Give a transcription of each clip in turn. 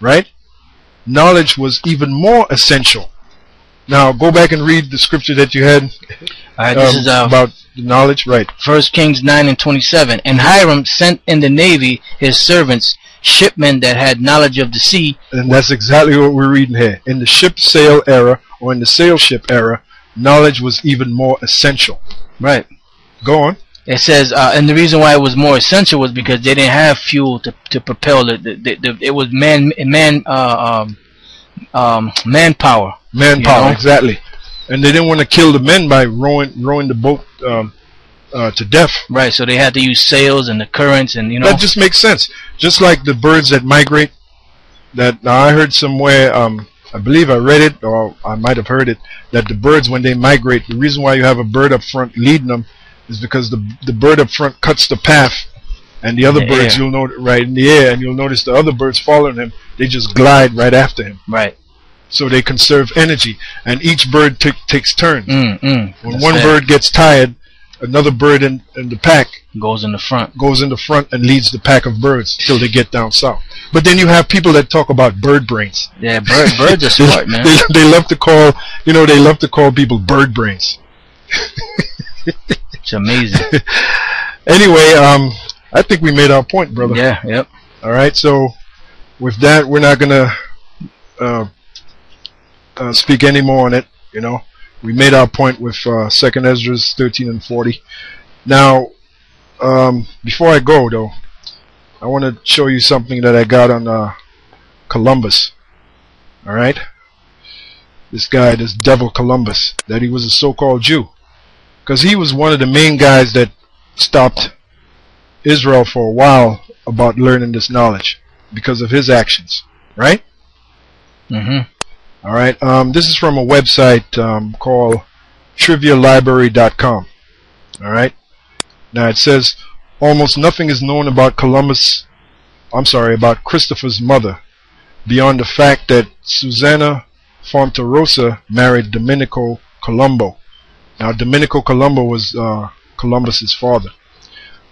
right? Knowledge was even more essential. Now go back and read the scripture that you had. This is about the knowledge, right? 1 Kings 9:27. And Hiram sent in the navy his servants, shipmen that had knowledge of the sea. And that's exactly what we're reading here. In the ship sail era, or in the sail ship era, knowledge was even more essential. Right. Go on. It says, and the reason why it was more essential was because they didn't have fuel to propel it. It was manpower. Manpower, exactly. And they didn't want to kill the men by rowing the boat to death. Right. So they had to use sails and the currents, and that just makes sense. Just like the birds that migrate. That now I heard somewhere. I believe I read it, or I might have heard it, that the birds, when they migrate, the reason why you have a bird up front leading them is because the bird up front cuts the path, and the other birds, you'll notice, right in the air, and you'll notice the other birds following him, they just glide right after him. Right. So they conserve energy, and each bird takes turns. When That's one bird gets tired, another bird in the pack goes in the front. Goes in the front and leads the pack of birds till they get down south. But then you have people that talk about bird brains. Yeah, birds are smart, man. They love to call, they love to call people bird brains. It's amazing. Anyway, I think we made our point, brother. Yeah, yep. All right, so with that, we're not gonna speak any more on it. We made our point with 2nd Ezra 13 and 40. Now, before I go though, I want to show you something that I got on Columbus. All right, this devil Columbus, that he was a so-called Jew, because he was one of the main guys that stopped Israel for a while about learning this knowledge because of his actions, right? All right. This is from a website called trivialibrary.com. All right. Now it says almost nothing is known about about Christopher's mother, beyond the fact that Susanna Fonterosa married Domenico Colombo. Now Domenico Colombo was Columbus's father,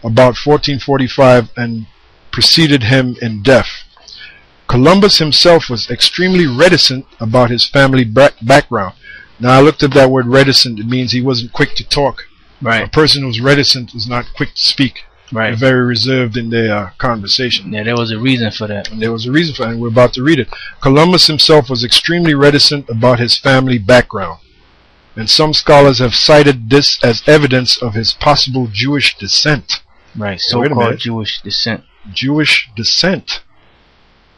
about 1445, and preceded him in death. Columbus himself was extremely reticent about his family background. Now I looked at that word reticent. It means he wasn't quick to talk. Right. A person who's reticent is not quick to speak. Right. They're very reserved in their conversation. Yeah, there was a reason for that. And there was a reason for it, and we're about to read it. Columbus himself was extremely reticent about his family background, and some scholars have cited this as evidence of his possible Jewish descent. Right, so-called Jewish descent. Jewish descent.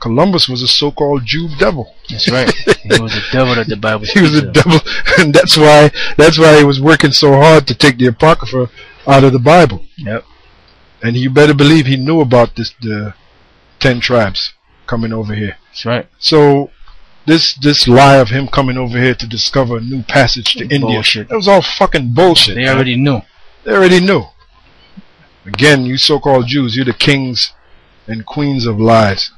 Columbus was a so-called Jew devil. That's right. He was a devil that the Bible He was a devil, and that's why he was working so hard to take the Apocrypha out of the Bible. Yep. And you better believe he knew about the 10 tribes coming over here. That's right. So this lie of him coming over here to discover a new passage to India, that was all fucking bullshit. They already knew. They already knew. Again, you so-called Jews, you're the kings and queens of lies.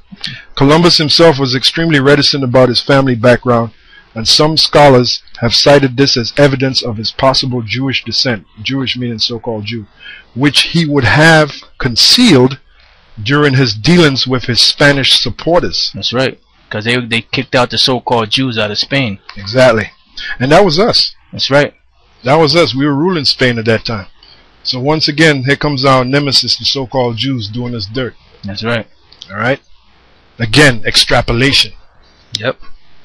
Columbus himself was extremely reticent about his family background, and some scholars have cited this as evidence of his possible Jewish descent. Jewish meaning so-called Jew, which he would have concealed during his dealings with his Spanish supporters. That's right, because they kicked out the so-called Jews out of Spain. Exactly. And that was us. That's right. That was us. We were ruling Spain at that time. So once again, here comes our nemesis, the so-called Jews, doing us dirt. That's right. All right. Again, extrapolation. Yep.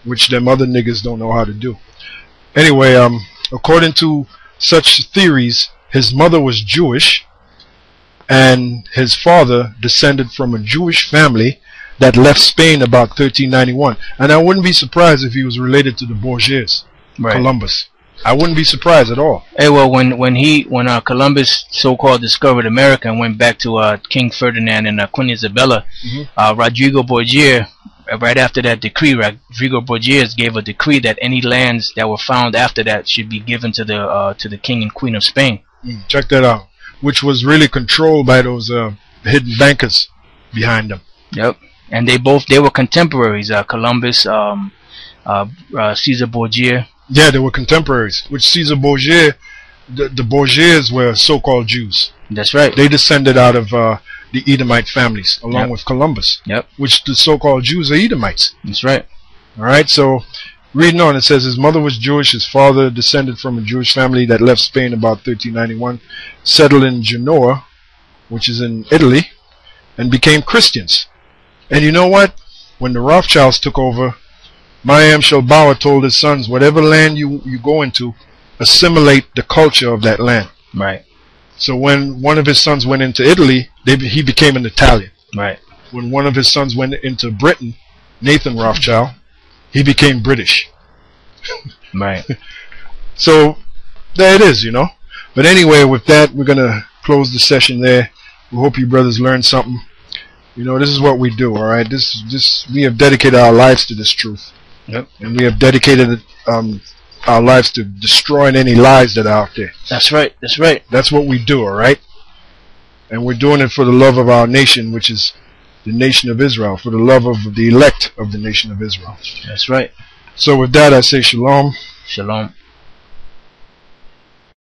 Which them other niggas don't know how to do. Anyway, according to such theories, his mother was Jewish, and his father descended from a Jewish family that left Spain about 1391. And I wouldn't be surprised if he was related to the Borgias, right. Columbus. I wouldn't be surprised at all. Hey, well, when Columbus so-called discovered America and went back to King Ferdinand and Queen Isabella, Rodrigo Borgia, right after that decree, Rodrigo Borgia gave a decree that any lands that were found after that should be given to the King and Queen of Spain. Check that out. Which was really controlled by those hidden bankers behind them. Yep. And they were contemporaries. Columbus, Caesar Borgia. Yeah, they were contemporaries. Which Caesar Borgia, the Borgias were so-called Jews. That's right. They descended out of the Edomite families, along with Columbus. Which the so-called Jews are Edomites. That's right. Alright, so reading on, it says his mother was Jewish, his father descended from a Jewish family that left Spain about 1391, settled in Genoa, which is in Italy, and became Christians. And you know what? When the Rothschilds took over, Mayim Shalbawa told his sons, whatever land you go into, assimilate the culture of that land. Right. So when one of his sons went into Italy, he became an Italian. Right. When one of his sons went into Britain, Nathan Rothschild, he became British. Right. So there it is, you know. But anyway, with that, we're going to close the session there. We hope you brothers learned something. You know, this is what we do, alright? We have dedicated our lives to this truth. Yep. And we have dedicated our lives to destroying any lies that are out there. That's right. That's right. That's what we do, alright? And we're doing it for the love of our nation, which is the nation of Israel, for the love of the elect of the nation of Israel. That's right. So with that, I say shalom. Shalom.